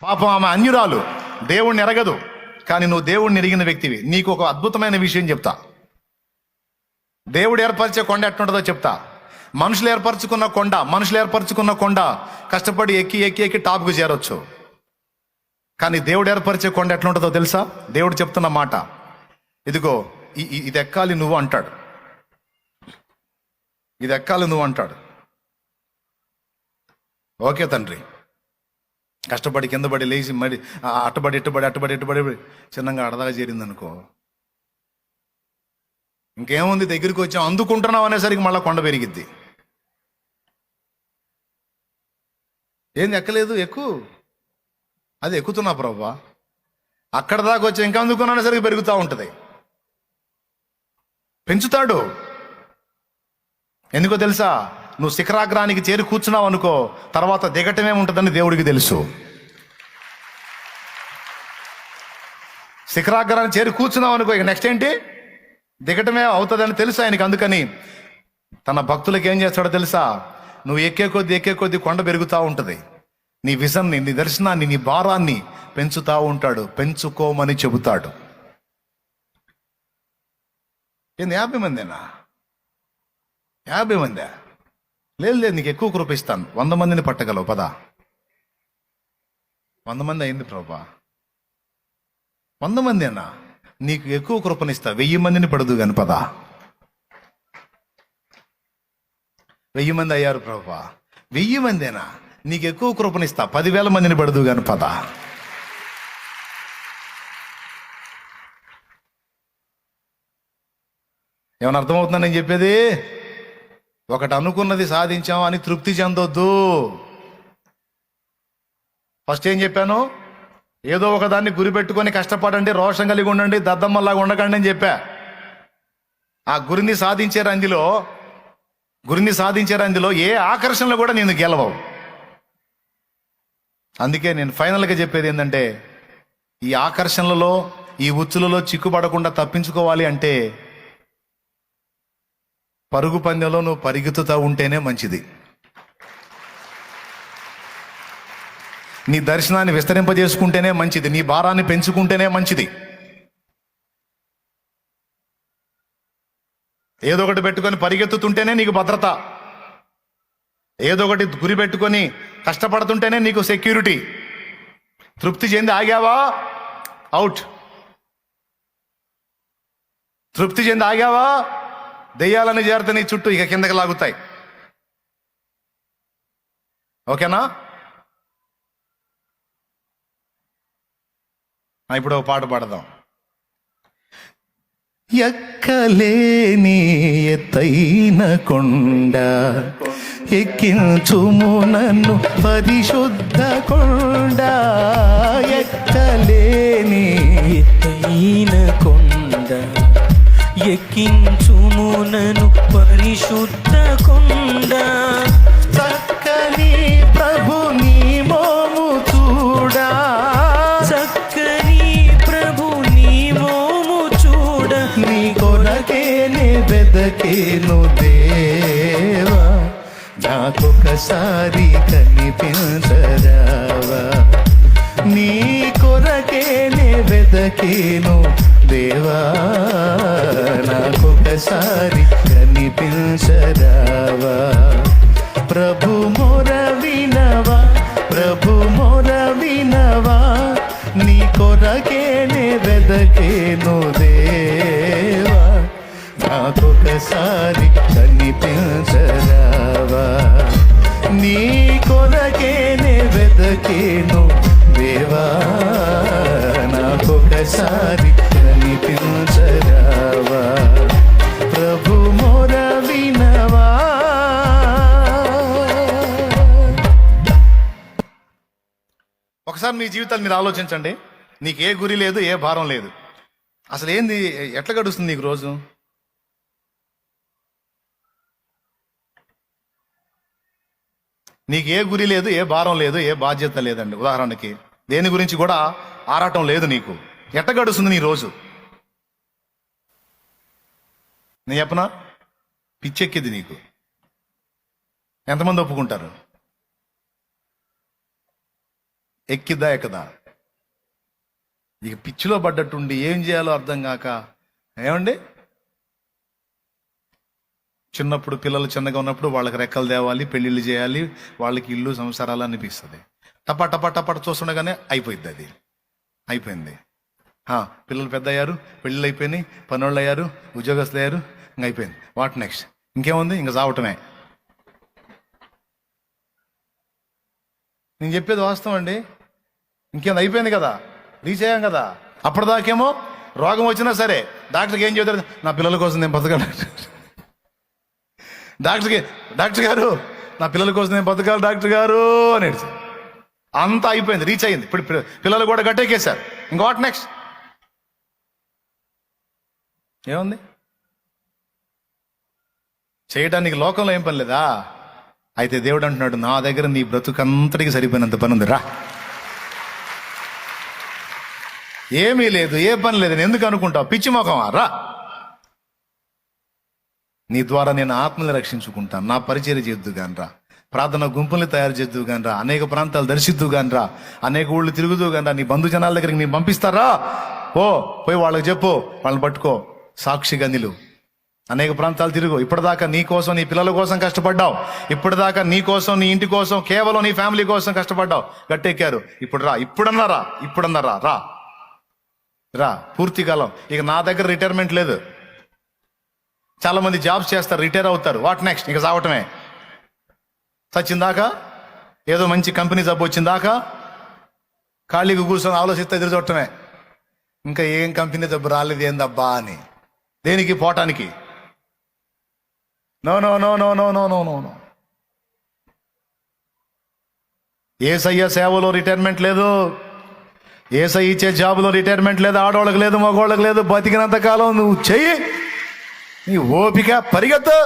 పాపం ఆమె అన్యురాలు, దేవుణ్ణి ఎరగదు. కానీ నువ్వు దేవుణ్ణి ఎరిగిన వ్యక్తివి. నీకు ఒక అద్భుతమైన విషయం చెప్తా. దేవుడు ఏర్పరిచే కొండ ఎట్టుంటుందో చెప్తా. మనుషులు ఏర్పరచుకున్న కొండ కష్టపడి ఎక్కి ఎక్కి ఎక్కి టాప్కు చేరొచ్చు. కానీ దేవుడు ఏర్పరిచే కొండ ఎట్లుంటుందో తెలుసా? దేవుడు చెప్తున్న మాట, ఇదిగో ఇది ఎక్కాలి నువ్వు అంటాడు. ఇది ఎక్కాలి నువ్వు అంటాడు. ఓకే తండ్రి, కష్టపడి కింద పడి లేచి మరి అట్టబడి చిన్నగా అడదాగా చేరింది అనుకో, ఇంకేముంది, దగ్గరికి వచ్చాం అందుకుంటున్నావు అనేసరికి మళ్ళీ కొండ పెరిగిద్ది. ఏంది ఎక్కలేదు, అది ఎక్కుతున్నా ప్రభా, అక్కడ దాకా వచ్చి ఇంకా అందుకున్నానేసరికి పెరుగుతూ ఉంటుంది. పెంచుతాడు. ఎందుకో తెలుసా? నువ్వు శిఖరాగ్రానికి చేరి కూర్చున్నావు అనుకో, తర్వాత దిగటమే ఉంటుందని దేవుడికి తెలుసు. శిఖరాగ్రానికి చేరి కూర్చున్నావు అనుకో, ఇక నెక్స్ట్ ఏంటి? దిగటమే అవుతుందని తెలుసు ఆయనకి. అందుకని తన భక్తులకు ఏం చేస్తాడో తెలుసా? నువ్వు ఎక్కే కొద్దీ కొండ పెరుగుతూ ఉంటుంది. నీ విజన్ని, నీ దర్శనాన్ని, నీ భారాన్ని పెంచుతూ ఉంటాడు. పెంచుకోమని చెబుతాడు. ఏంది 50 మందేనా? 50 మందే? లేదు, నీకు ఎక్కువ కృప ఇస్తాను. 100 మందిని పట్టగలవు పదా. 100 మంది అయింది ప్రభా. 100 మందేనా? నీకు ఎక్కువ కృపనిస్తా. 1000 మందిని పడదు కాని పదా. 1000 మంది అయ్యారు ప్రభా. 1000 మందేనా? నీకు ఎక్కువ కృపనిస్తా. 10,000 మందిని పడదు కాని పదా. ఏమైనా అర్థమవుతుందా నేను చెప్పేది? ఒకటి అనుకున్నది సాధించాం అని తృప్తి చెందొద్దు. ఫస్ట్ ఏం చెప్పాను? ఏదో ఒకదాన్ని గురిపెట్టుకొని కష్టపడండి, రోషం కలిగి ఉండండి, దద్దమ్మలాగా ఉండకండి అని చెప్పా. ఆ గురిని సాధించే రందిలో ఏ ఆకర్షణలో కూడా నేను గెలవవు. అందుకే నేను ఫైనల్గా చెప్పేది ఏంటంటే, ఈ ఆకర్షణలలో, ఈ ఉచ్చులలో చిక్కుపడకుండా తప్పించుకోవాలి అంటే పరుగు పందెంలో నువ్వు పరిగెత్తుతూ ఉంటేనే మంచిది. నీ దర్శనాన్ని విస్తరింపజేసుకుంటేనే మంచిది. నీ భారాన్ని పెంచుకుంటేనే మంచిది. ఏదో ఒకటి పెట్టుకొని పరిగెత్తుతుంటేనే నీకు భద్రత. ఏదో ఒకటి గురి పెట్టుకొని కష్టపడుతుంటేనే నీకు సెక్యూరిటీ. తృప్తి చెంది ఆగావా, అవుట్. తృప్తి చెంది ఆగావా, దెయ్యాలని చేరితే నీ చుట్టూ ఇక కిందకి లాగుతాయి. ఓకేనా? ఇప్పుడు ఒక పాట పాడదాం. ఎక్కలేని ఎత్తైన కొండ ఎక్కించుము నన్ను పరిశుద్ధ కొండ. ఎక్కలేని ఎత్తైన కొండ ఎక్కించుము నన్ను పరిశుద్ధ కొండ. చక్కని ప్రభు నీ మోము చూడా, చక్కని ప్రభు నీ మోము చూడ. నీ కొరకేనే వెదకేను దేవా, నాకొకసారి కనిపించరావా. నీ కొరకేనే వెదకేను దేవా, నాకొకసారి కనిపించరావా. ప్రభు మొర వినవా, నీ కొరకేనే వెదకేను దేవా, నాకొకసారి కనిపించరావా. నీ కొరకేనే వెదకేను దేవా, నాకొకసారి కనిపించరావా. ప్రభు మొర వినవా. ఒకసారి మీ జీవితాన్ని మీరు ఆలోచించండి. నీకు ఏ గురి లేదు, ఏ భారం లేదు. అసలు ఏంది, ఎట్లా గడుస్తుంది నీకు రోజు? నీకు ఏ గురి లేదు, ఏ భారం లేదు, ఏ బాధ్యత లేదండి. ఉదాహరణకి దేని గురించి కూడా ఆరాటం లేదు నీకు. ఎట్ట గడుస్తుంది నీ రోజు? నేను చెప్పనా? పిచ్చెక్కింది నీకు. ఎంతమంది ఒప్పుకుంటారు? ఎక్కిద్దా ఎక్కదా? ఇక పిచ్చిలో పడ్డట్టుండి ఏం చేయాలో అర్థం కాక, ఏమండి చిన్నప్పుడు పిల్లలు చిన్నగా ఉన్నప్పుడు వాళ్ళకి రెక్కలు తేవాలి, పెళ్ళిళ్ళు చేయాలి, వాళ్ళకి ఇల్లు సంసారాలు అనిపిస్తుంది. టపా టపా టపా చూస్తుండగానే అయిపోయింది, అది అయిపోయింది. పిల్లలు పెద్ద అయ్యారు, పెళ్ళిళ్ళు అయిపోయినాయి, పనోళ్ళు అయ్యారు, ఉద్యోగస్తులు అయ్యారు, ఇంక అయిపోయింది. What next? ఇంకేముంది? ఇంక చావటమే. నేను చెప్పేది వాస్తవం అండి. ఇంకేంది? అయిపోయింది కదా, రీచ్ అయ్యాం కదా. అప్పటిదాకేమో రోగం వచ్చినా సరే డాక్టర్కి ఏం చెబుతారు? నా పిల్లల కోసం నేను బతకాలి. డాక్టర్ గారు నా పిల్లల కోసం నేను బతకాలి డాక్టర్ గారు అని. అంతా అయిపోయింది, రీచ్ అయింది. ఇప్పుడు పిల్లలు కూడా గట్టెక్కేశారు. ఇంక వాట్ నెక్స్ట్? ఏముంది చేయడానికి? లోకంలో ఏం పని లేదా? అయితే దేవుడు అంటున్నాడు, నా దగ్గర నీ బ్రతుకంతటికి సరిపోయినంత పని ఉంది, రా. ఏమీ లేదు, ఏ పని లేదు, నేను ఎందుకు అనుకుంటావు? పిచ్చి మొఖమా, రా. నీ ద్వారా నేను ఆత్మని రక్షించుకుంటాను, నా పరిచర్య చేద్దు గాని రా, ప్రార్థన గుంపుల్ని తయారు చేద్దు గాని రా, అనేక ప్రాంతాలు దర్శిద్దు గాని రా, అనేక ఊళ్ళు తిరుగుతూ గాని రా, నీ బంధుజనాల దగ్గరికి నీ పంపిస్తారా? పోయి వాళ్ళకి చెప్పు, వాళ్ళని పట్టుకో, సాక్షిగా నిలువు, అనేక ప్రాంతాలు తిరుగు. ఇప్పటిదాకా నీ కోసం, నీ పిల్లల కోసం కష్టపడ్డావు, ఇప్పటిదాకా నీ కోసం, నీ ఇంటి కోసం, కేవలం నీ ఫ్యామిలీ కోసం కష్టపడ్డావు, గట్టెక్కారు. ఇప్పుడు రా, ఇప్పుడన్నారా రా రా, పూర్తి కాలం. ఇక నా దగ్గర రిటైర్మెంట్ లేదు. చాలా మంది జాబ్స్ చేస్తారు, రిటైర్ అవుతారు. What next? ఇక చావటమే. చచ్చిందాకా, ఏదో మంచి కంపెనీ జబ్బు వచ్చిందాకా ఖాళీగా కూర్చొని ఆలోచిస్తే ఎదురు చూడటమే. ఇంకా ఏం కంపెనీ జబ్బు రాలేదు ఏందబ్బా అని. దేనికి? పోవటానికి. No no no no no no no no no. Yesayya సేవలో రిటైర్మెంట్ లేదు, యేసయ్య ఇచ్చే జాబులో రిటైర్మెంట్ లేదు, ఆడవాళ్ళకి లేదు, మగవాళ్ళకి లేదు. బతికినంత కాలం నువ్వు చెయ్యి, నీ ఓపిక, పరిగెత్తు.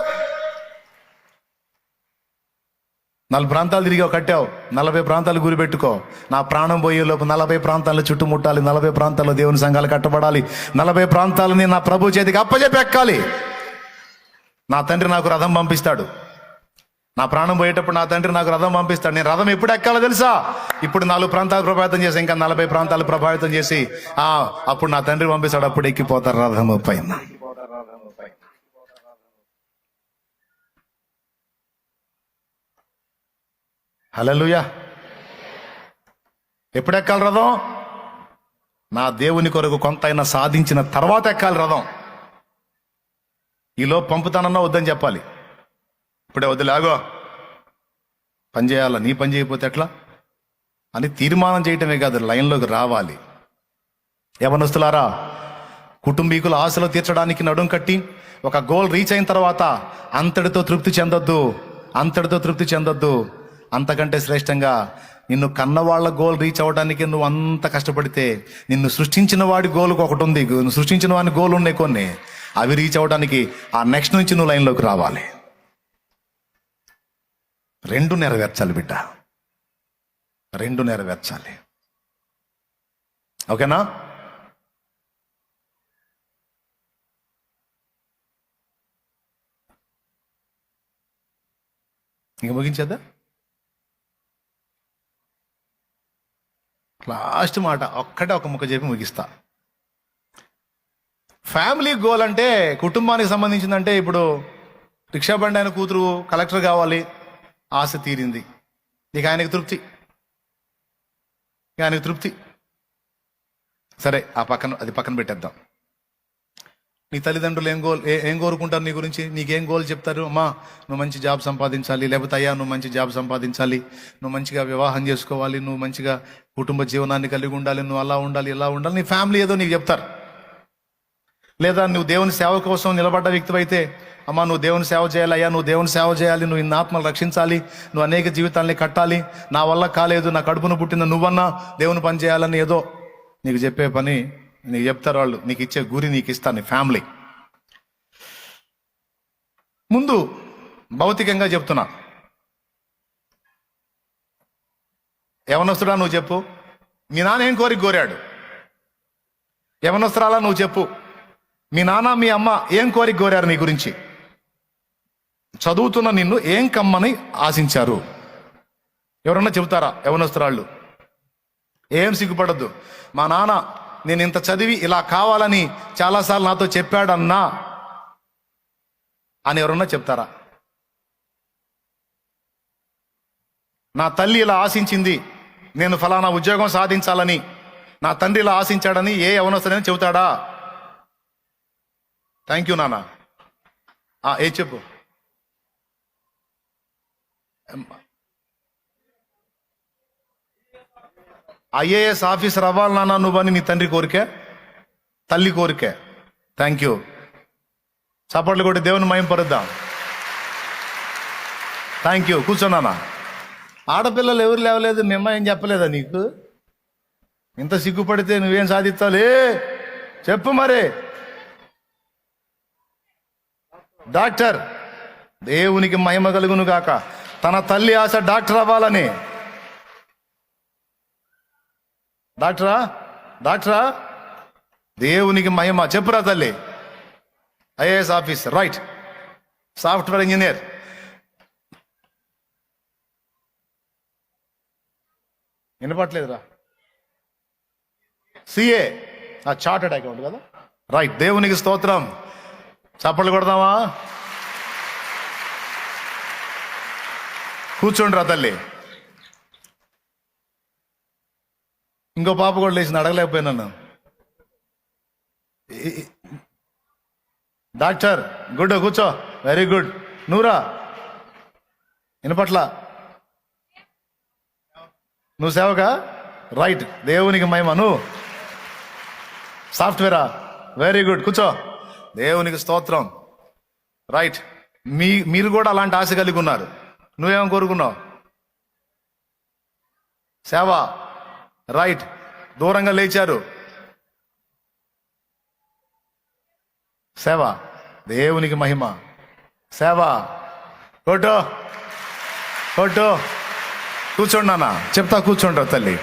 40 ప్రాంతాలు తిరిగావు, కట్టావు, 40 ప్రాంతాలు గురిపెట్టుకో. నా ప్రాణం పోయే లోపు 40 ప్రాంతాలను చుట్టుముట్టాలి, 40 ప్రాంతాల్లో దేవుని సంఘాలు కట్టబడాలి, 40 ప్రాంతాలని నా ప్రభు చేతికి అప్పచెప్పి ఎక్కాలి. నా తండ్రి నాకు రథం పంపిస్తాడు. నా ప్రాణం పోయేటప్పుడు నా తండ్రి నాకు రథం పంపిస్తాడు. నేను రథం ఎప్పుడు ఎక్కాలో తెలుసా? ఇప్పుడు 4 ప్రాంతాలు ప్రభావితం చేసి, ఇంకా 40 ప్రాంతాలు ప్రభావితం చేసి, అప్పుడు నా తండ్రి పంపిస్తాడు. అప్పుడు ఎక్కిపోతారు రథము పైన. హల్లెలూయా. ఎప్పుడు ఎక్కాలి రథం? నా దేవుని కొరకు కొంతైనా సాధించిన తర్వాత ఎక్కాలి రథం. ఈలో పంపుతానన్నా వద్దని చెప్పాలి. ఇప్పుడే వద్దులాగో, పని చేయాలా, నీ పని చేయకపోతే ఎట్లా అని తీర్మానం చేయటమే కాదు, లైన్లోకి రావాలి. యవనస్తులారా, కుటుంబీకుల ఆశలు తీర్చడానికి నడుం కట్టి ఒక గోల్ రీచ్ అయిన తర్వాత అంతటితో తృప్తి చెందొద్దు. అంతకంటే శ్రేష్టంగా నిన్ను కన్నవాళ్ల గోల్ రీచ్ అవ్వడానికి నువ్వు అంత కష్టపడితే, నిన్ను సృష్టించిన వాడి గోల్కి ఒకటి ఉంది, సృష్టించిన వాడి గోల్ ఉన్నాయి కొన్ని, అవి రీచ్ అవ్వడానికి ఆ నెక్స్ట్ నుంచి నువ్వు లైన్లోకి రావాలి. 2 నెరవేర్చాలి బిడ్డ, 2 నెరవేర్చాలి. ఓకేనా? ఇంక ముగించేద్దా? లాస్ట్ మాట ఒక ముక్క చెప్పి ముగిస్తా. ఫ్యామిలీ గోల్ అంటే, కుటుంబానికి సంబంధించిందంటే, ఇప్పుడు రిక్షా బండి ఆయన కూతురు కలెక్టర్ కావాలి, ఆశ తీరింది, ఇక ఆయనకి తృప్తి. సరే, అది పక్కన పెట్టేద్దాం. నీ తల్లిదండ్రులు ఏం కోరుకుంటారు నీ గురించి? నీకేం గోల్ చెప్తారు? అమ్మా నువ్వు మంచి జాబ్ సంపాదించాలి, లేకపోతే అయ్యా నువ్వు మంచి జాబ్ సంపాదించాలి, నువ్వు మంచిగా వివాహం చేసుకోవాలి, నువ్వు మంచిగా కుటుంబ జీవనాన్ని కలిగి ఉండాలి, నువ్వు అలా ఉండాలి, ఇలా ఉండాలి. నీ ఫ్యామిలీ ఏదో నీకు చెప్తారు. లేదా నువ్వు దేవుని సేవ కోసం నిలబడ్డ వ్యక్తివైతే, అమ్మా నువ్వు దేవుని సేవ చేయాలి, అయ్యా నువ్వు దేవుని సేవ చేయాలి, నువ్వు ఇన్ని ఆత్మలు రక్షించాలి, నువ్వు అనేక జీవితాలని కట్టాలి, నా వల్ల కాలేదు, నా కడుపును పుట్టిన నువ్వన్నా దేవుని పని చేయాలని ఏదో నీకు చెప్పే పని నీకు చెప్తారు వాళ్ళు. నీకు ఇచ్చే గురి నీకు ఇస్తాను నీ ఫ్యామిలీ. ముందు భౌతికంగా చెప్తున్నా, యవనస్తుడా నువ్వు చెప్పు, మీ నాన్న ఏం కోరాడు? యవనస్తురాలా నువ్వు చెప్పు, మీ నాన్న మీ అమ్మ ఏం కోరారు నీ గురించి? చదువుతున్న నిన్ను ఏం కమ్మని ఆశించారు? ఎవరన్నా చెబుతారా? యవనస్తురాళ్ళు ఏం సిగ్గుపడద్దు. మా నాన్న నేను ఇంత చదివి ఇలా కావాలని చాలాసార్లు నాతో చెప్పాడన్నా అని ఎవరన్నా చెప్తారా? నా తల్లి ఇలా ఆశించింది, నేను ఫలానా ఉద్యోగం సాధించాలని, నా తండ్రి ఇలా ఆశించాడని ఏ యవనస్తుడైనా చెబుతాడా? థ్యాంక్ యూ నాన్న. ఏ చెప్పు. ఐఏఎస్ ఆఫీసర్ అవ్వాలి నాన్న నువ్వని నీ తండ్రి కోరికే, తల్లి కోరికే. Thank you. చప్పట్లు కొట్టి దేవుని మహింపరుద్దాం. Thank you. కూర్చోనాన్న. ఆడపిల్లలు ఎవరు లేవలేదు, మీ అమ్మ ఏం చెప్పలేదా నీకు? ఇంత సిగ్గుపడితే నువ్వేం సాధిస్తాలే చెప్పు మరి. డాక్టర్, దేవునికి మహిమ కలుగును గాక. తన తల్లి ఆశ డాక్టర్ అవ్వాలని. డాక్టరా దేవునికి మహిమ. చెప్పురా తల్లి. IAS officer, right. Software engineer, వినపట్లేదురా. సిఏ, చార్టెడ్ అకౌంట్ కదా, రైట్. దేవునికి స్తోత్రం. చప్పట్లు కొడదామా? కూర్చోండి రా తల్లి. ఇంకో పాప కూడా లేచింది, అడగలేకపోయినాను. డాక్టర్, గుడ్, కూర్చో. Very good. నువ్వురా. వినపట్ల. నువ్వు సేవకా? రైట్. దేవునికి మహిమ. నువ్వు సాఫ్ట్వేరా? Very good. కూర్చో. దేవునికి స్తోత్రం. రైట్. మీరు కూడా అలాంటి ఆశ కలిగి ఉన్నారు. నువ్వేమో కోరుకున్నావు? సేవ, రైట్. దూరంగా లేచారు. సేవ, దేవునికి మహిమ. సేవ. కొట్టు. కూర్చోండి నాన్న. చెప్తా, కూర్చోండి తల్లి.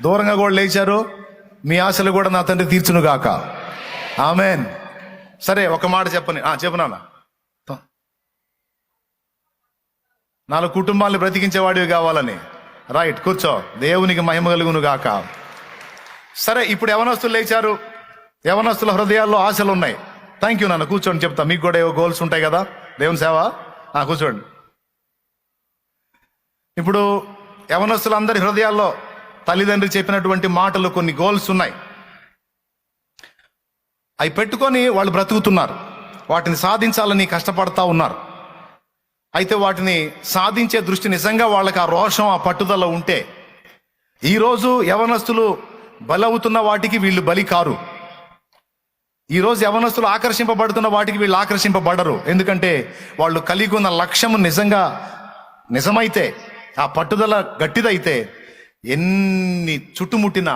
దూరంగా కూడా లేచారు. మీ ఆశలు కూడా నా తండ్రి తీర్చును గాక. ఆమెన్. సరే, ఒక మాట చెప్పని. చెప్పు నాన్న. 4 కుటుంబాలను బ్రతికించేవాడివి కావాలని. రైట్. కూర్చో. దేవునికి మహిమ కలుగును గాక. సరే, ఇప్పుడు యవనస్తులు లేచారు. యవనస్తుల హృదయాల్లో ఆశలు ఉన్నాయి. థ్యాంక్ యూ నాన్న. కూర్చోండి, చెప్తా. మీకు కూడా ఏవో గోల్స్ ఉంటాయి కదా, దేవుని సేవ. కూర్చోండి. ఇప్పుడు యవనస్తులందరి హృదయాల్లో తల్లిదండ్రి చెప్పినటువంటి మాటలు, కొన్ని గోల్స్ ఉన్నాయి. అవి పెట్టుకొని వాళ్ళు బ్రతుకుతున్నారు. వాటిని సాధించాలని కష్టపడతా ఉన్నారు. అయితే వాటిని సాధించే దృష్టి నిజంగా వాళ్ళకి ఆ రోషం, ఆ పట్టుదల ఉంటే, ఈరోజు యవనస్తులు బలవుతున్న వాటికి వీళ్ళు బలి కారు. ఈరోజు యవనస్తులు ఆకర్షింపబడుతున్న వాటికి వీళ్ళు ఆకర్షింపబడరు. ఎందుకంటే వాళ్ళు కలిగి ఉన్న లక్ష్యము నిజమైతే, ఆ పట్టుదల గట్టిదైతే, ఎన్ని చుట్టుముట్టినా,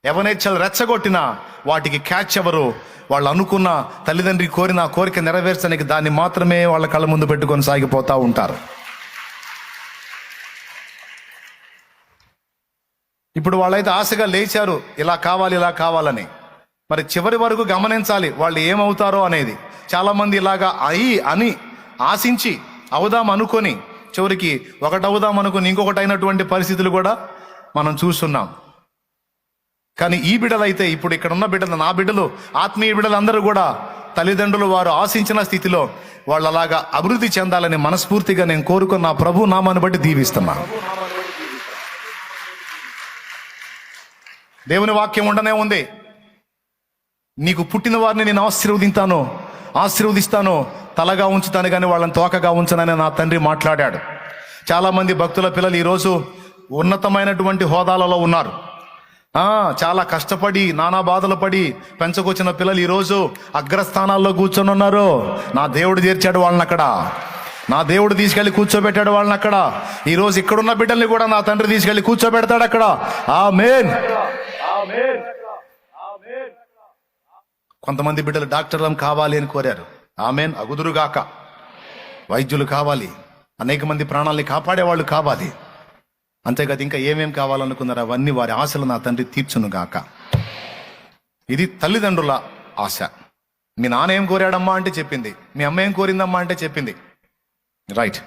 యవనేచ్ఛలు రెచ్చగొట్టినా వాటికి క్యాచ్ ఎవరు? వాళ్ళు అనుకున్న, తల్లిదండ్రి కోరిన కోరిక నెరవేర్చడానికి దాన్ని మాత్రమే వాళ్ళ కళ్ళ ముందు పెట్టుకొని సాగిపోతూ ఉంటారు. ఇప్పుడు వాళ్ళైతే ఆశగా లేచారు, ఇలా కావాలని. మరి చివరి వరకు గమనించాలి వాళ్ళు ఏమవుతారో అనేది. చాలామంది ఇలాగా అని ఆశించి అవుదాం అనుకొని, చివరికి ఒకటి అవుదాం అనుకుని ఇంకొకటి అయినటువంటి పరిస్థితులు కూడా మనం చూస్తున్నాం. కానీ ఈ బిడ్డలైతే, ఇప్పుడు ఇక్కడ ఉన్న బిడ్డలు, నా బిడ్డలు, ఆత్మీయ బిడ్డలు అందరూ కూడా తల్లిదండ్రులు వారు ఆశించిన స్థితిలో వాళ్ళు అలాగా అభివృద్ధి చెందాలని మనస్ఫూర్తిగా నేను కోరుకున్న నా ప్రభు నామాన్ని బట్టి దీవిస్తున్నా. దేవుని వాక్యం ఉండనే ఉంది. నీకు పుట్టిన వారిని నేను ఆశీర్వదిస్తాను, తలగా ఉంచుతాను కానీ వాళ్ళని తోకగా ఉంచనని నా తండ్రి మాట్లాడాడు. చాలామంది భక్తుల పిల్లలు ఈరోజు ఉన్నతమైనటువంటి హోదాలలో ఉన్నారు. చాలా కష్టపడి, నానా బాధలు పడి పెంచుకొచ్చిన పిల్లలు ఈరోజు అగ్రస్థానాల్లో కూర్చొని ఉన్నారు. నా దేవుడు చేర్చాడు వాళ్ళని అక్కడ. నా దేవుడు తీసుకెళ్లి కూర్చోబెట్టాడు వాళ్ళని అక్కడ. ఈరోజు ఇక్కడున్న బిడ్డల్ని కూడా నా తండ్రి తీసుకెళ్లి కూర్చోబెడతాడు అక్కడ. ఆమేన్. కొంతమంది బిడ్డలు డాక్టర్లం కావాలి అని కోరారు. ఆమేన్. అగుదురుగాక. వైద్యులు కావాలి, అనేక మంది ప్రాణాలని కాపాడేవాళ్ళు కావాలి. అంతేకాదు ఇంకా ఏమేం కావాలనుకున్నారు అవన్నీ వారి ఆశలు నా తండ్రి తీర్చును గాక. ఇది తల్లిదండ్రుల ఆశ. మీ నాన్న ఏం కోరాడమ్మా అంటే చెప్పింది, మీ అమ్మ ఏం కోరిందమ్మా అంటే చెప్పింది. రైట్.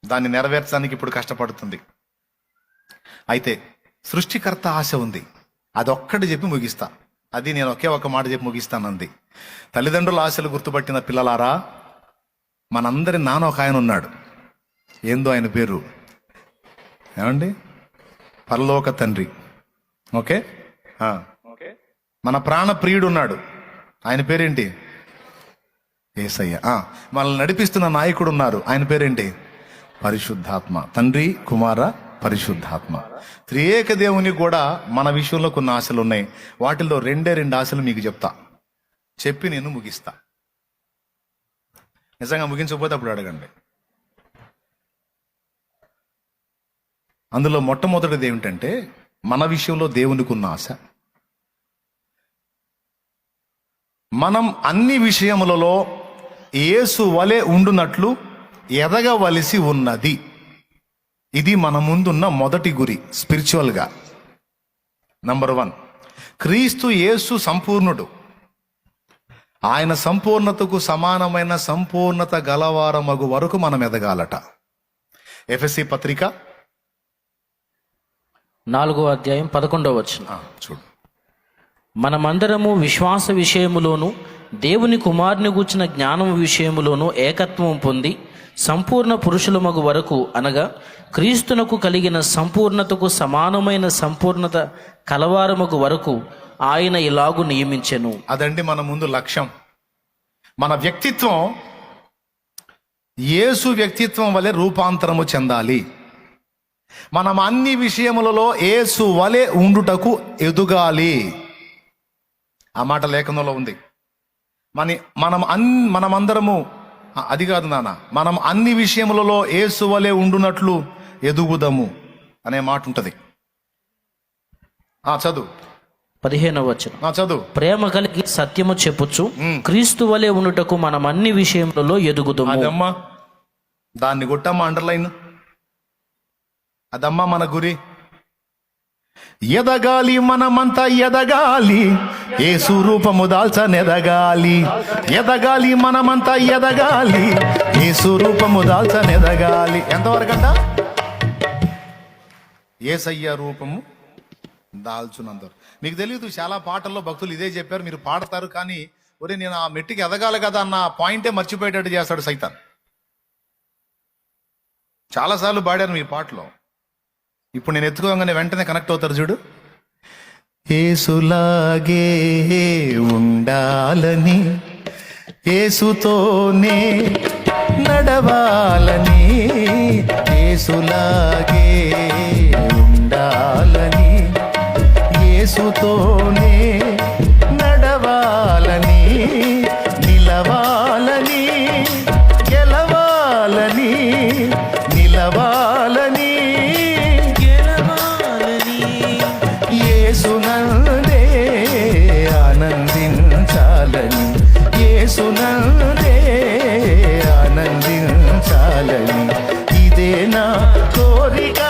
దాన్ని నెరవేర్చడానికి ఇప్పుడు కష్టపడుతుంది. అయితే సృష్టికర్త ఆశ ఉంది. అదొక్కటి చెప్పి ముగిస్తా. అది నేను ఒకే ఒక మాట చెప్పి ముగిస్తానంది. తల్లిదండ్రుల ఆశలు గుర్తుపట్టిన పిల్లలారా, మనందరి నాన్న ఒక ఆయన ఉన్నాడు. ఏందో ఆయన పేరు ఏమండి? పరలోక తండ్రి. ఓకే, మన ప్రాణ ప్రియుడు ఉన్నాడు. ఆయన పేరేంటి? యేసయ్య. మనల్ని నడిపిస్తున్న నాయకుడు ఉన్నారు. ఆయన పేరేంటి? పరిశుద్ధాత్మ. తండ్రి, కుమార, పరిశుద్ధాత్మ. త్రియేక దేవుని కూడా మన విషయంలో కొన్ని ఆశలు ఉన్నాయి. వాటిల్లో రెండే రెండు ఆశలు మీకు చెప్తా, చెప్పి నేను ముగిస్తా. నిజంగా ముగించకపోతే అప్పుడు అడగండి. అందులో మొట్టమొదటిది ఏమిటంటే, మన విషయంలో దేవునికి ఉన్న ఆశ, మనం అన్ని విషయములలో యేసు వలె ఉండునట్లు ఎదగవలసి ఉన్నది. ఇది మన ముందున్న మొదటి గురి స్పిరిచువల్గా. నంబర్ 1, క్రీస్తు యేసు సంపూర్ణుడు. ఆయన సంపూర్ణతకు సమానమైన సంపూర్ణత గలవారమగు వరకు మనం ఎదగాలట. ఎఫెసీ పత్రిక 4:11 చూడు. మనమందరము విశ్వాస విషయములోను దేవుని కుమారుని గూర్చిన జ్ఞానం విషయములోను ఏకత్వం పొంది సంపూర్ణ పురుషులమగు వరకు, అనగా క్రీస్తునకు కలిగిన సంపూర్ణతకు సమానమైన సంపూర్ణత కలవారమగు వరకు ఆయన ఇలాగు నియమించెను. అదండి మన ముందు లక్ష్యం. మన వ్యక్తిత్వం యేసు వ్యక్తిత్వం వలె రూపాంతరము చెందాలి. మనం అన్ని విషయములలో యేసు వలె ఉండుటకు ఎదుగాలి. ఆ మాట లేఖనంలో ఉంది. మనమందరము, అది కాదు నాన్న, మనం అన్ని విషయములలో యేసు వలె ఉండునట్లు ఎదుగుదము అనే మాట ఉంటుంది. చదువు 15వ చదువు. ప్రేమ కలిగి సత్యము చెప్పుచు క్రీస్తు వలె ఉండుటకు మనం అన్ని విషయములలో ఎదుగుదము. అదమ్మా, దాన్ని కొట్టమ్మా, అండర్లైన్. అదమ్మా మన గురి. ఎదగాలి, మనమంతా ఎదగాలి, యేసు రూపము దాల్చనెదగాలి. ఎదగాలి, మనమంతా ఎదగాలి, యేసు రూపము దాల్చనెదగాలి. ఎంతవరకంట? యేసయ్య రూపము దాల్చునందరు. మీకు తెలియదు, చాలా పాటల్లో భక్తులు ఇదే చెప్పారు. మీరు పాడతారు, కానీ ఒరే నేను ఆ మెట్టుకి ఎదగాలి కదా అన్న పాయింటే మర్చిపోయేటట్టు చేస్తాడు సైతాన్. చాలాసార్లు పాడారు మీ పాటలో. ఇప్పుడు నేను ఎత్తుకోగానే వెంటనే కనెక్ట్ అవుతారు చూడు. యేసులాగే ఉండాలని, యేసుతోనే నడవాలని, యేసులాగే ఉండాలని, యేసుతోనే నడవాలని, నిలవాలని, గెలవాలని, నిలవాలని, యేసునందే ఆనందించాలని, యేసునందే ఆనందించాలని, ఇదే నా కోరిక.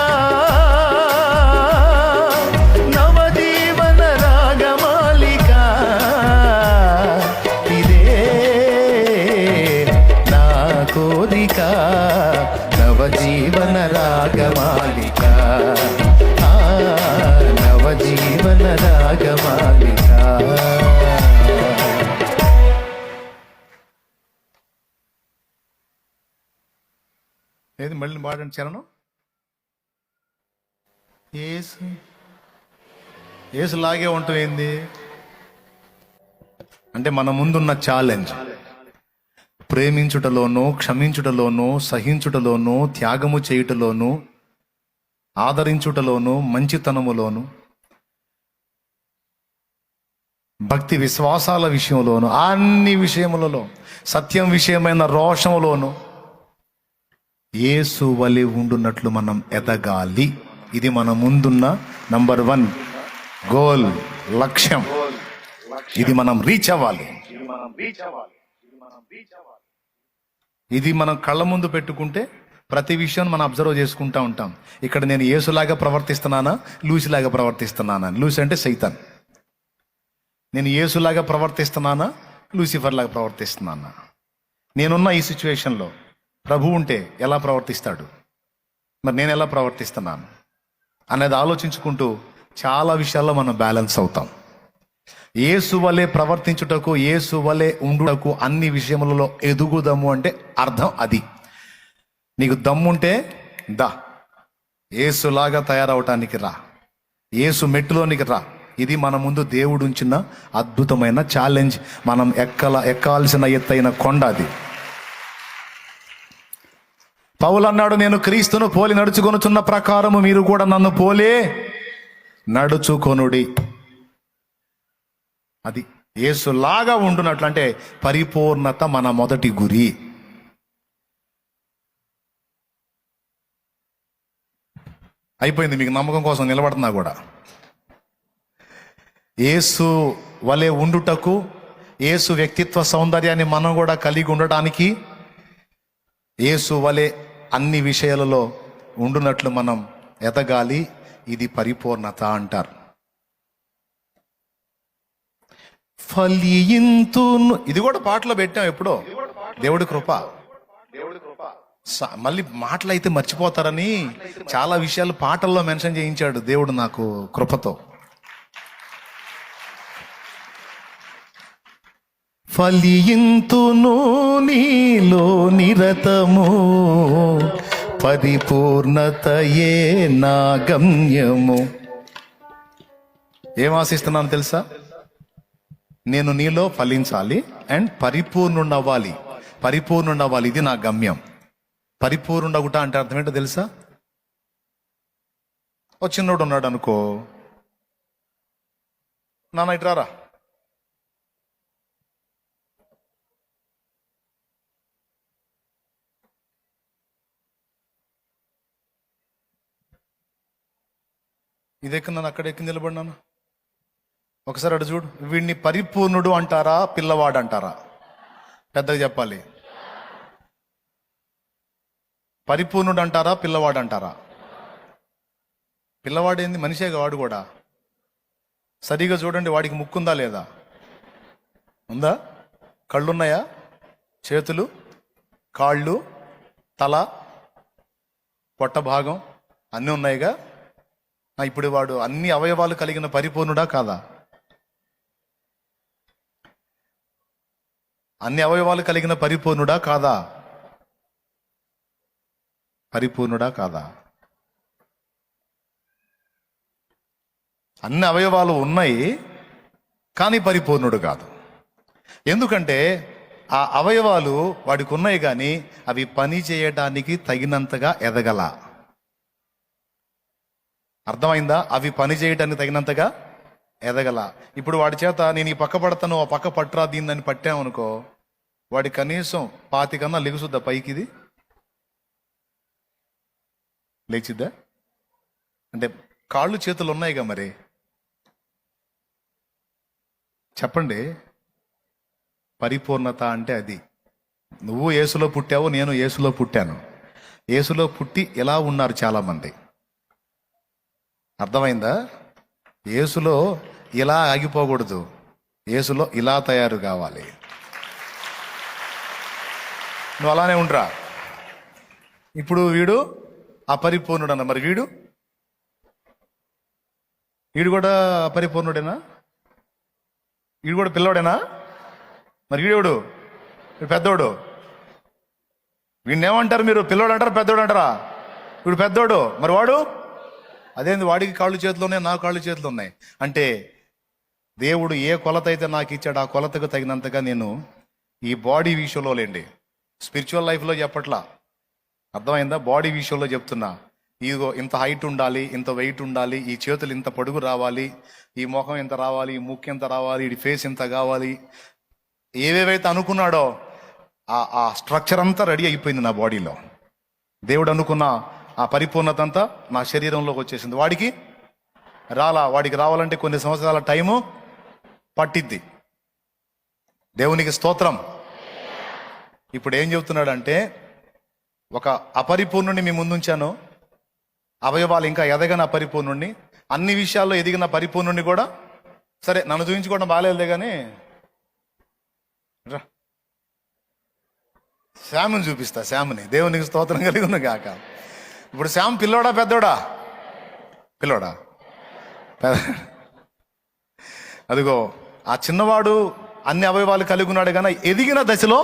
నవజీవన రాగమాలిక, ఇదే నా కోరిక. నవజీవన రాగమాలిక, నవజీవన రాగమాలిక. ఏది మళ్ళీ పాడండి చరణం. ఏసులాగే ఉంటాం ఏంది అంటే, మన ముందున్న ఛాలెంజ్ ప్రేమించుటలోనూ, క్షమించుటలోనూ, సహించుటలోనూ, త్యాగము చేయుటలోనూ, ఆదరించుటలోను, మంచితనములోను, భక్తి విశ్వాసాల విషయంలోను, అన్ని విషయములలో, సత్యం విషయమైన రోషములోను యేసు వలె ఉండున్నట్లు మనం ఎదగాలి. ఇది మన ముందున్న నంబర్ 1 గోల్, లక్ష్యం. ఇది మనం రీచ్ అవ్వాలి. ఇది మనం కళ్ళ ముందు పెట్టుకుంటే ప్రతి విషయాన్ని మనం అబ్జర్వ్ చేసుకుంటూ ఉంటాం. ఇక్కడ నేను యేసులాగా ప్రవర్తిస్తున్నానా, లూసిలాగా ప్రవర్తిస్తున్నానా? లూసి అంటే సైతాన్. నేను యేసులాగా ప్రవర్తిస్తున్నానా, లూసిఫర్ లాగా ప్రవర్తిస్తున్నానా? నేనున్న ఈ సిచ్యువేషన్లో ప్రభు ఉంటే ఎలా ప్రవర్తిస్తాడు, మరి నేను ఎలా ప్రవర్తిస్తున్నాను? అనేది ఆలోచించుకుంటూ చాలా విషయాల్లో మనం బ్యాలెన్స్ అవుతాం. యేసు వలె ప్రవర్తించుటకు, యేసు వలె ఉండుటకు, అన్ని విషయములలో ఎదుగుదాము అంటే అర్థం అది. నీకు దమ్ముంటే దా, యేసులాగా తయారవటానికి రా, యేసు మెట్టులోనికి రా. ఇది మన ముందు దేవుడు ఉంచిన అద్భుతమైన ఛాలెంజ్. మనం ఎక్కాల్సిన ఎత్తైన కొండ అది. పౌలు అన్నాడు, నేను క్రీస్తును పోలి నడుచుకొనుచున్న ప్రకారము మీరు కూడా నన్ను పోలే నడుచుకొనుడి. అది యేసులాగా ఉండునట్లు, అంటే పరిపూర్ణత మన మొదటి గురి. అయిపోయింది, మీకు నమ్మకం కోసం నిలబడుతున్నా కూడా. యేసు వలె ఉండుటకు, యేసు వ్యక్తిత్వ సౌందర్యాన్ని మనం కూడా కలిగి ఉండటానికి, యేసు వలె అన్ని విషయాలలో ఉండునట్లు మనం ఎదగాలి. ఇది పరిపూర్ణత అంటారు. ఫలియింతును, ఇది కూడా పాటలో పెట్టాం ఎప్పుడో. దేవుడి కృప. మళ్ళీ మాటలు అయితే మర్చిపోతారని చాలా విషయాలు పాటల్లో మెన్షన్ చేయించాడు దేవుడు నాకు కృపతో. ఫలియింతును నీలో నిరతము, పరిపూర్ణతయే నా గమ్యము. ఏం ఆశిస్తున్నాను తెలుసా? నేను నీలో ఫలించాలి అండ్ పరిపూర్ణుండవ్వాలి. పరిపూర్ణుండవ్వాలి, ఇది నా గమ్యం. పరిపూర్ణుండగుట అంటే అర్థం ఏంటో తెలుసా? ఓ చిన్నోడు ఉన్నాడు అనుకో, నాన్న ఇట్రారా, ఇది ఎక్కినాను, అక్కడ ఎక్కి నిలబడినాను. ఒకసారి అడు చూడు, వీడిని పరిపూర్ణుడు అంటారా పిల్లవాడు అంటారా? పెద్దగా చెప్పాలి. పరిపూర్ణుడు అంటారా పిల్లవాడు అంటారా? పిల్లవాడు ఏంది, మనిషేగా వాడు కూడా. సరిగా చూడండి, వాడికి ముక్కుందా లేదా? ఉందా? కళ్ళున్నాయా? చేతులు, కాళ్ళు, తల, పొట్ట భాగం అన్నీ ఉన్నాయిగా. ఇప్పుడు వాడు అన్ని అవయవాలు కలిగిన పరిపూర్ణుడా కాదా? అన్ని అవయవాలు కలిగిన పరిపూర్ణుడా కాదా? పరిపూర్ణుడా కాదా? అన్ని అవయవాలు ఉన్నాయి కానీ పరిపూర్ణుడు కాదు. ఎందుకంటే ఆ అవయవాలు వాడికి ఉన్నాయి కానీ అవి పని చేయడానికి తగినంతగా ఎదగల. అర్థమైందా? అవి పని చేయడానికి తగినంతగా ఎదగల. ఇప్పుడు వాడి చేత నేను ఈ పక్క పడతాను, ఆ పక్క పట్టురా దీన్ని పట్టామనుకో, వాడి కనీసం 5 కన్నా లెగుసుద్దా పైకి? ఇది లేచిద్దా? అంటే కాళ్ళు చేతులు ఉన్నాయిగా. మరి చెప్పండి, పరిపూర్ణత అంటే అది. నువ్వు యేసులో పుట్టావు, నేను యేసులో పుట్టాను. యేసులో పుట్టి ఎలా ఉన్నారు చాలామంది. అర్థమైందా? యేసులో ఇలా ఆగిపోకూడదు, యేసులో ఇలా తయారు కావాలి. నువ్వు అలానే ఉండరా. ఇప్పుడు వీడు అపరిపూర్ణుడు అన్న, మరి వీడు కూడా అపరిపూర్ణుడేనా? వీడు కూడా పిల్లోడేనా? మరి వీడెవడు? వీడు పెద్దోడు. వీడినేమంటారు మీరు? పిల్లోడు అంటారా పెద్దోడు అంటారా? వీడు పెద్దోడు. మరి వాడు అదేంది, వాడికి కాళ్ళు చేతులు ఉన్నాయి, నా కాళ్ళు చేతులు ఉన్నాయి. అంటే దేవుడు ఏ కొలత అయితే నాకు ఇచ్చాడు ఆ కొలతకు తగినంతగా నేను ఈ బాడీ విషయంలో లేండి, స్పిరిచువల్ లైఫ్లో చెప్పట్లా. అర్థమైందా? బాడీ విషయంలో చెప్తున్నా. ఇదిగో ఇంత హైట్ ఉండాలి, ఇంత వెయిట్ ఉండాలి, ఈ చేతులు ఇంత పొడుగు రావాలి, ఈ ముఖం ఇంత రావాలి, ఈ ముక్కు ఇంత రావాలి, ఈ ఫేస్ ఇంత కావాలి. ఏవేవైతే అనుకున్నాడో ఆ స్ట్రక్చర్ అంతా రెడీ అయిపోయింది నా బాడీలో. దేవుడు అనుకున్న ఆ పరిపూర్ణత అంతా నా శరీరంలోకి వచ్చేసింది. వాడికి వాడికి రావాలంటే కొన్ని సంవత్సరాల టైము పట్టిద్ది. దేవునికి స్తోత్రం. ఇప్పుడు ఏం చెబుతున్నాడంటే, ఒక అపరిపూర్ణుని మీ ముందుంచాను, అవయవాలు ఇంకా ఎదగన అపరిపూర్ణుడిని, అన్ని విషయాల్లో ఎదిగిన పరిపూర్ణుడిని కూడా. సరే, నన్ను చూపించుకోవడం బాగాలేదులే కానీ శ్యామ్ని చూపిస్తా. శ్యామ్ని, దేవునికి స్తోత్రం కలిగి ఉన్న గాక. ఇప్పుడు శ్యామ్ పిల్లోడా పెద్దోడా? పిల్లోడా? అదిగో ఆ చిన్నవాడు అన్ని అవయవాలు కలిగి ఉన్నాడు కానీ ఎదిగిన దశలో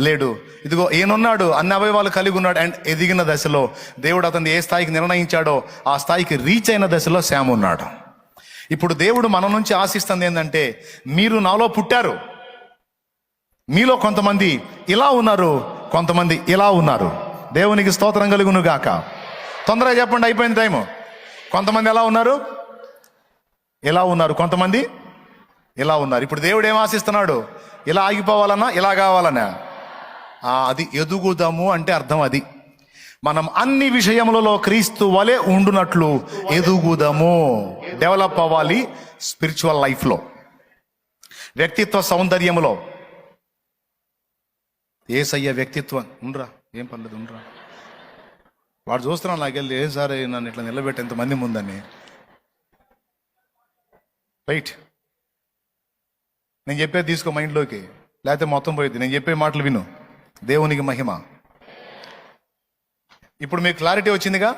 లేడు. ఇదిగో ఈయనున్నాడు, అన్ని అవయవాలు కలిగి ఉన్నాడు అండ్ ఎదిగిన దశలో. దేవుడు అతన్ని ఏ స్థాయికి నిర్ణయించాడో ఆ స్థాయికి రీచ్ అయిన దశలో శామ్ ఉన్నాడు. ఇప్పుడు దేవుడు మన నుంచి ఆశిస్తుంది ఏంటంటే, మీరు నాలో పుట్టారు, మీలో కొంతమంది ఇలా ఉన్నారు, కొంతమంది ఇలా ఉన్నారు. దేవునికి స్తోత్రం కలుగును గాక. తొందరగా చెప్పండి, అయిపోయింది టైము. కొంతమంది ఎలా ఉన్నారు? ఎలా ఉన్నారు. కొంతమంది ఇలా ఉన్నారు. ఇప్పుడు దేవుడు ఏం ఆశిస్తున్నాడు? ఇలా ఆగిపోవాలన్నా ఇలా కావాలన్నా? అది ఎదుగుదాము అంటే అర్థం అది. మనం అన్ని విషయములలో క్రీస్తు వలె ఉండునట్లు ఎదుగుదాము, డెవలప్ అవ్వాలి స్పిరిచువల్ లైఫ్లో, వ్యక్తిత్వ సౌందర్యములో. యేసయ్య వ్యక్తిత్వం ఉండరా, ఏం పర్లేదు ఉండరా. వాడు చూస్తున్నాను నాకెళ్ళి, ఏం సార్ నన్ను ఇట్లా నిలబెట్టి ఎంతమంది ముందని. రైట్, నేను చెప్పేది తీసుకో మైండ్లోకి, లేకపోతే మొత్తం పోయింది. నేను చెప్పే మాటలు విను. దేవునికి మహిమ. ఇప్పుడు మీకు క్లారిటీ వచ్చిందిగా.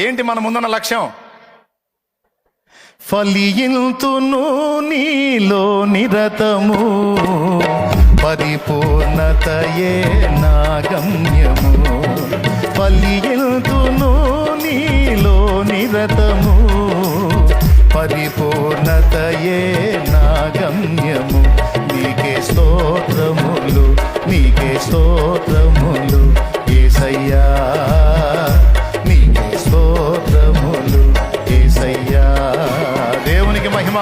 ఏంటి మన ముందున్న లక్ష్యం? ఫలింతును నీలో నిరతము, పరిపూర్ణతయే నా గమ్యము. ఫలింతును నీలో నిరతము, పరిపూర్ణతయే నా గమ్యము. నీకే స్తోత్రములు, నీకే స్తోత్రములు యేసయ్యా, నీకే స్తోత్రములు యేసయ్యా. దేవునికి మహిమ.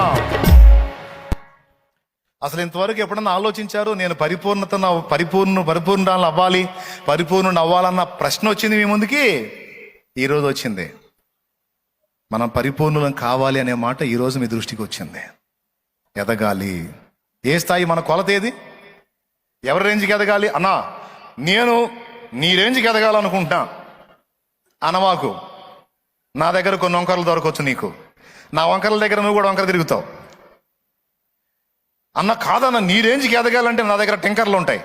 అసలు ఇంతవరకు ఎప్పుడన్నా ఆలోచించారు, నేను పరిపూర్ణాలు అవ్వాలి, పరిపూర్ణుడు అవ్వాలన్న ప్రశ్న వచ్చింది మీ ముందుకి? ఈరోజు వచ్చింది. మనం పరిపూర్ణులం కావాలి అనే మాట ఈరోజు మీ దృష్టికి వచ్చింది. ఎదగాలి. ఏ స్థాయి? మన కొలత ఏది? ఎవరి రేంజ్కి ఎదగాలి? అన్నా నేను నీ రేంజ్కి ఎదగాలనుకుంటున్నా అనవాకు. నా దగ్గర కొన్ని వంకరలు దొరకవచ్చు నీకు, నా వంకరల దగ్గర నువ్వు కూడా వంకర తిరుగుతావు. అన్న కాదన్న, నీ రేంజ్కి ఎదగాలంటే నా దగ్గర టింకర్లు ఉంటాయి.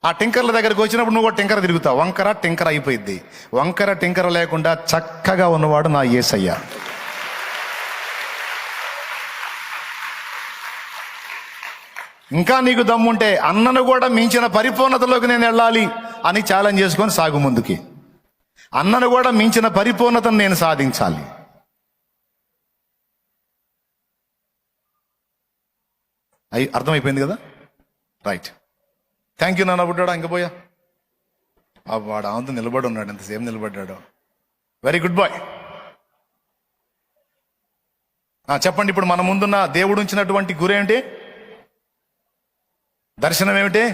ఆ టింకర్ల దగ్గరకు వచ్చినప్పుడు నువ్వు కూడా టింకర తిరుగుతావు. వంకర టింకర అయిపోయింది. వంకర టింకర లేకుండా చక్కగా ఉన్నవాడు నా యేసయ్య. ఇంకా నీకు దమ్ముంటే అన్నను కూడా మించిన పరిపూర్ణతలోకి నేను వెళ్ళాలి అని ఛాలెంజ్ చేసుకొని సాగు ముందుకి. అన్నను కూడా మించిన పరిపూర్ణతను నేను సాధించాలి. అర్థమైపోయింది కదా? రైట్. థ్యాంక్ యూ నాన్న. బుడ్డాడా ఇంకా పోయా? వాడు అంతా నిలబడి ఉన్నాడు, ఎంతసేపు నిలబడ్డాడు. Very good boy. చెప్పండి, ఇప్పుడు మన ముందున్న దేవుడు ఉంచినటువంటి గురి ఏమిటి? దర్శనం ఏమిటి?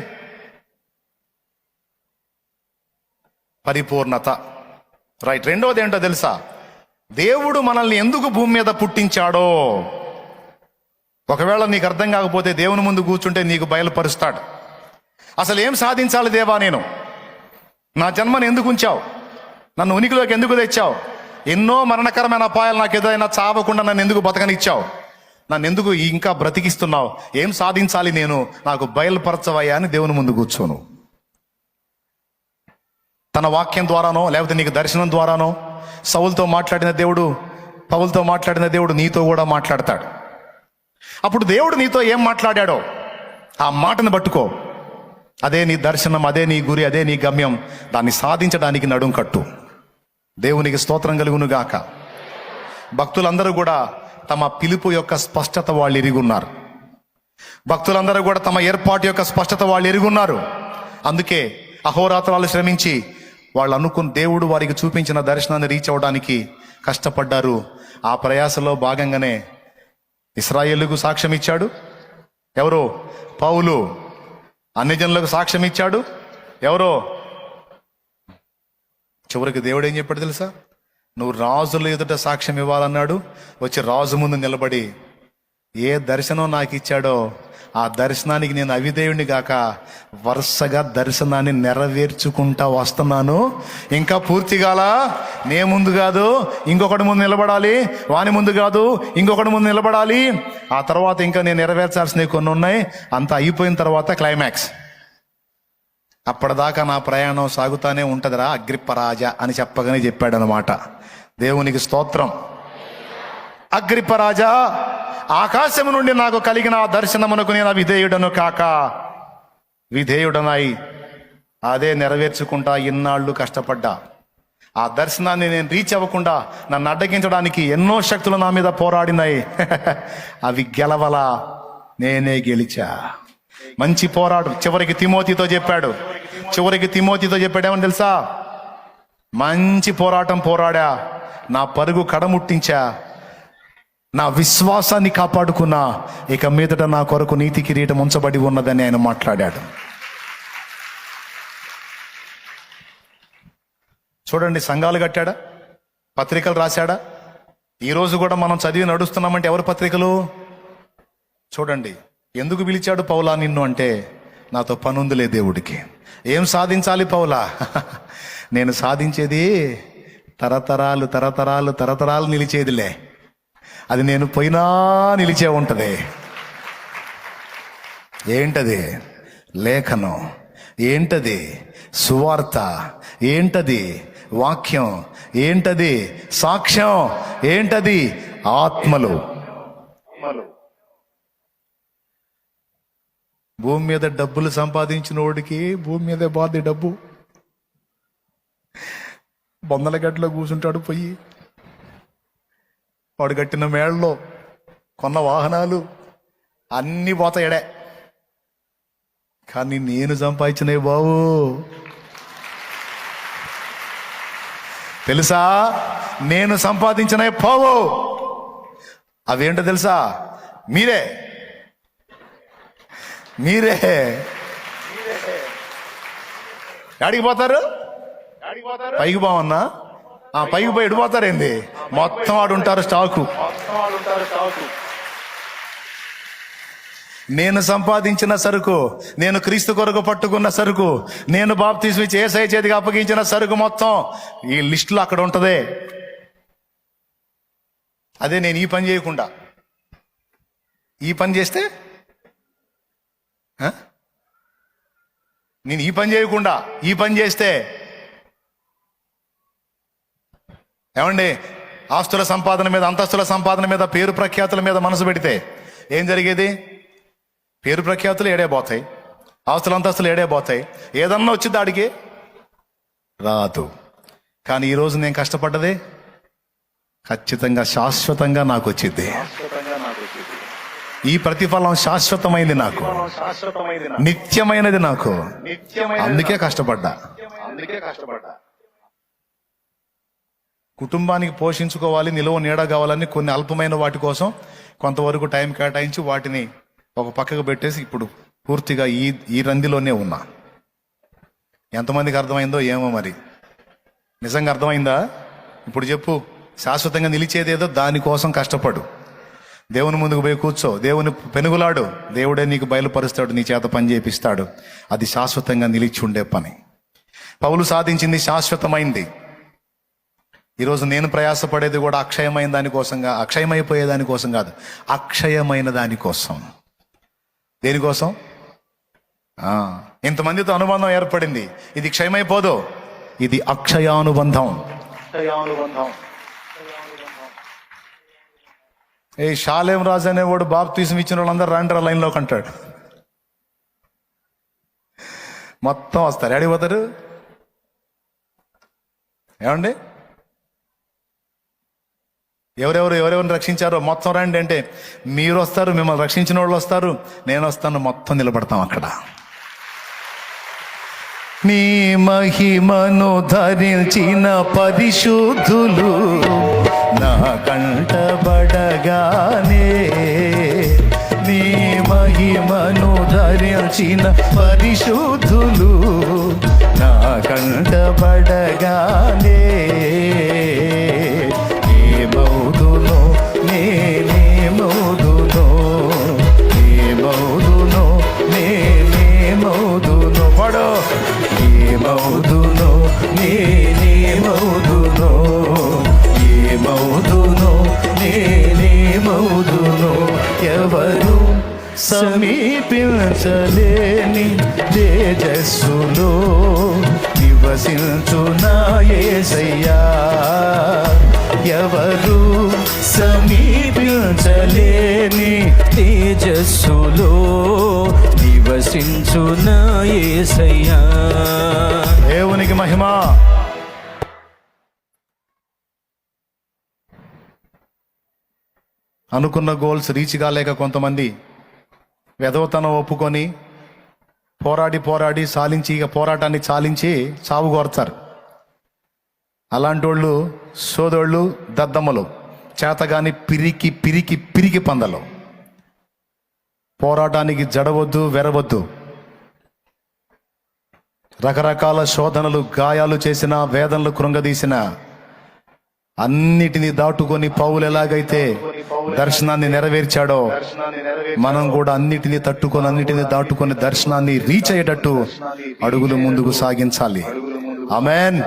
పరిపూర్ణత. రైట్. రెండవది ఏంటో తెలుసా? దేవుడు మనల్ని ఎందుకు భూమి మీద పుట్టించాడో ఒకవేళ నీకు అర్థం కాకపోతే దేవుని ముందు కూర్చుంటే నీకు బయలుపరుస్తాడు. అసలు ఏం సాధించాలి దేవా? నేను నా జన్మను ఎందుకు ఉంచావు? నన్ను ఉనికిలోకి ఎందుకు తెచ్చావు? ఎన్నో మరణకరమైన అపాయాలు నాకు ఏదైనా చావకుండా నన్ను ఎందుకు బతకనిచ్చావు? నన్ను ఎందుకు ఇంకా బ్రతికిస్తున్నావు? ఏం సాధించాలి నేను? నాకు బయలుపరచవయ్యా అని దేవుని ముందు కూర్చోను. తన వాక్యం ద్వారానో లేకపోతే నీకు దర్శనం ద్వారానో సౌలుతో మాట్లాడిన దేవుడు, పౌలుతో మాట్లాడిన దేవుడు నీతో కూడా మాట్లాడతాడు. అప్పుడు దేవుడు నీతో ఏం మాట్లాడాడో ఆ మాటను పట్టుకో. అదే నీ దర్శనం, అదే నీ గురి, అదే నీ గమ్యం. దాన్ని సాధించడానికి నడుం కట్టు. దేవునికి స్తోత్రం కలుగును గాక. భక్తులందరూ కూడా తమ పిలుపు యొక్క స్పష్టత వాళ్ళు ఎరుగున్నారు. భక్తులందరూ కూడా తమ ఏర్పాటు యొక్క స్పష్టత వాళ్ళు ఎరుగున్నారు. అందుకే అహోరాత్రాలు శ్రమించి వాళ్ళు అనుకున్న దేవుడు వారికి చూపించిన దర్శనాన్ని రీచ్ అవ్వడానికి కష్టపడ్డారు. ఆ ప్రయాసలో భాగంగానే ఇశ్రాయేలుకు సాక్ష్యం ఇచ్చాడు. ఎవరో? పౌలు. అన్ని జనులకు సాక్ష్యం ఇచ్చాడు. ఎవరో? చివరికి దేవుడు ఏం చెప్పాడు తెలుసా? నువ్వు రాజుల ఎదుట సాక్ష్యం ఇవ్వాలన్నాడు. వచ్చి రాజు ముందు నిలబడి ఏ దర్శనం నాకు ఇచ్చాడో ఆ దర్శనానికి నేను అవిధేయుడిని గాక వరుసగా దర్శనాన్ని నెరవేర్చుకుంటా వస్తున్నాను. ఇంకా పూర్తి కాలా. నే ముందు కాదు, ఇంకొకటి ముందు నిలబడాలి. వాని ముందు కాదు, ఇంకొకటి ముందు నిలబడాలి. ఆ తర్వాత ఇంకా నేను నెరవేర్చాల్సినవి కొన్ని ఉన్నాయి. అంతా అయిపోయిన తర్వాత క్లైమాక్స్. అప్పటిదాకా నా ప్రయాణం సాగుతానే ఉంటుందిరా అగ్రిప్పరాజా అని చెప్పగానే చెప్పాడు అనమాట. దేవునికి స్తోత్రం. అగ్రిప్పరాజా, ఆకాశము నుండి నాకు కలిగిన ఆ దర్శనమునకు నేను విధేయుడను కాక విధేయుడనై అదే నెరవేర్చుకుంటా ఇన్నాళ్ళు కష్టపడ్డా. ఆ దర్శనాన్ని నేను రీచ్ అవ్వకుండా నన్ను అడ్డగించడానికి ఎన్నో శక్తులు నా మీద పోరాడినాయి. అవి గెలవలా, నేనే గెలిచా. మంచి పోరాడు. చివరికి తిమోతితో చెప్పాడు ఏమని తెలుసా? మంచి పోరాటం పోరాడా, నా పరుగు కడముట్టించా, నా విశ్వాసాన్ని కాపాడుకున్నా, ఇక మీదట నా కొరకు నీతి కిరీటం ఉంచబడి ఉన్నదని ఆయన మాట్లాడాడు. చూడండి, సంఘాలు కట్టాడా, పత్రికలు రాశాడా. ఈరోజు కూడా మనం చదివి నడుస్తున్నామంటే ఎవరి పత్రికలు? చూడండి, ఎందుకు పిలిచాడు పౌలా నిన్ను అంటే, నాతో పనుందిలే దేవుడికి. ఏం సాధించాలి పౌలా? నేను సాధించేది తరతరాలు తరతరాలు తరతరాలు నిలిచేదిలే. అది నేను పోయినా నిలిచే ఉంటుంది. ఏంటది? లేఖనం. ఏంటది? సువార్త. ఏంటది? వాక్యం. ఏంటది? సాక్ష్యం. ఏంటది? ఆత్మలు. భూమి మీద డబ్బులు సంపాదించిన వాడికి భూమి మీదే బాధ. డబ్బు బొందల గడ్డలో కూర్చుంటాడు పోయి. వాడు కట్టిన మేళ్ళలో కొన్న వాహనాలు అన్నీ పోతాయడే. కానీ నేను సంపాదించినవి బావు తెలుసా? నేను సంపాదించినవి పోవు. అవేంటో తెలుసా? మీరే ఎడికి పోతారు? పైకి పోవన్నా? పైకి పోయి ఎడిపోతారేంది? మొత్తం ఆడు ఉంటారు స్టాకు. నేను సంపాదించిన సరుకు, నేను క్రీస్తు కొరకు పట్టుకున్న సరుకు, నేను బాప్తిస్మం ఇచ్చి యేసయ్య చేతికి అప్పగించిన సరుకు మొత్తం ఈ లిస్టులో అక్కడ ఉంటదే. అదే నేను ఈ పని చేయకుండా ఈ పని చేస్తే, నేను ఈ పని చేయకుండా ఈ పని చేస్తే ఏమండి, ఆస్తుల సంపాదన మీద, అంతస్తుల సంపాదన మీద, పేరు ప్రఖ్యాతుల మీద మనసు పెడితే ఏం జరిగేది? పేరు ప్రఖ్యాతులు ఏడే పోతాయి, ఆస్తులు అంతస్తులు ఏడే పోతాయి. ఏదన్నా వచ్చింది ఆడికి రాదు. కానీ ఈరోజు నేను కష్టపడ్డది ఖచ్చితంగా శాశ్వతంగా నాకు వచ్చింది. ఈ ప్రతిఫలం శాశ్వతమైంది, నాకు నిత్యమైనది, నాకు అందుకే కష్టపడ్డా. కుటుంబానికి పోషించుకోవాలి, నిలువ నీడ కావాలని కొన్ని అల్పమైన వాటి కోసం కొంతవరకు టైం కేటాయించి వాటిని ఒక పక్కకు పెట్టేసి ఇప్పుడు పూర్తిగా ఈ రందిలోనే ఉన్నా. ఎంతమందికి అర్థమైందో ఏమో మరి. నిజంగా అర్థమైందా? ఇప్పుడు చెప్పు. శాశ్వతంగా నిలిచేదేదో దానికోసం కష్టపడు. దేవుని ముందుకు పోయి కూర్చో, దేవుని పెనుగులాడు, దేవుడే నీకు బయలుపరుస్తాడు, నీ చేత పని చేపిస్తాడు. అది శాశ్వతంగా నిలిచి ఉండే పని. పౌలు సాధించింది శాశ్వతమైంది. ఈరోజు నేను ప్రయాసపడేది కూడా అక్షయమైన దానికోసంగా, అక్షయమైపోయే దానికోసం కాదు, అక్షయమైన దానికోసం. దేనికోసం? ఇంతమందితో అనుబంధం ఏర్పడింది. ఇది క్షయమైపోదు, ఇది అక్షయానుబంధం. ఏ షాలేం రాజు అనేవాడు బాప్తిస్మం ఇచ్చిన వాళ్ళందరూ రండి లైన్లోకి అంటాడు. మొత్తం వస్తారు. ఏడిపోతారు? ఏమండి, ఎవరెవరిని రక్షించారో మొత్తం రండి అంటే మీరు వస్తారు, మిమ్మల్ని రక్షించిన వాళ్ళు వస్తారు, నేను వస్తాను, మొత్తం నిలబడతాం అక్కడ. నీ మహిమను ధరించిన పరిశుద్ధులు నా కంటబడగానే, నీ మహిమను ధరించిన పరిశుద్ధులు నా కంటబడగానే, ఏమవుదునో నేనేమవుదునో, ఏమవుదునో నేనేమవుదునో, పడో, ఏమవుదునో నేనేమవుదునో, ఏమవుదునో నేనేమవుదునో, ఎవరు సమీపించలేని తేజస్సులో నివసించు నా యేసయ్యా, ఎవరు సమీపించలేని తేజస్సులో నివసించు నా యేసయ్యా. దేవునికి మహిమ. అనుకున్న గోల్స్ రీచ్ కాలేక కొంతమంది వెధవతనం ఒప్పుకొని పోరాడి సాలించి ఇక పోరాటాన్ని చాలించి చావు కోరతారు. అలాంటి వాళ్ళు సోదోళ్ళు, దద్దమ్మలు, చేతగాని పిరికి పందలు. పోరాటానికి జడవద్దు, వెరవద్దు. రకరకాల శోధనలు, గాయాలు చేసిన, వేదనలు కృంగదీసిన అన్నిటినీ దాటుకొని పౌలు ఎలాగైతే దర్శనాన్ని నెరవేర్చాడో మనం కూడా అన్నిటినీ తట్టుకొని, అన్నిటినీ దాటుకొని దర్శనాన్ని రీచ్ అయ్యేటట్టు అడుగులు ముందుకు సాగించాలి. ఆమేన్.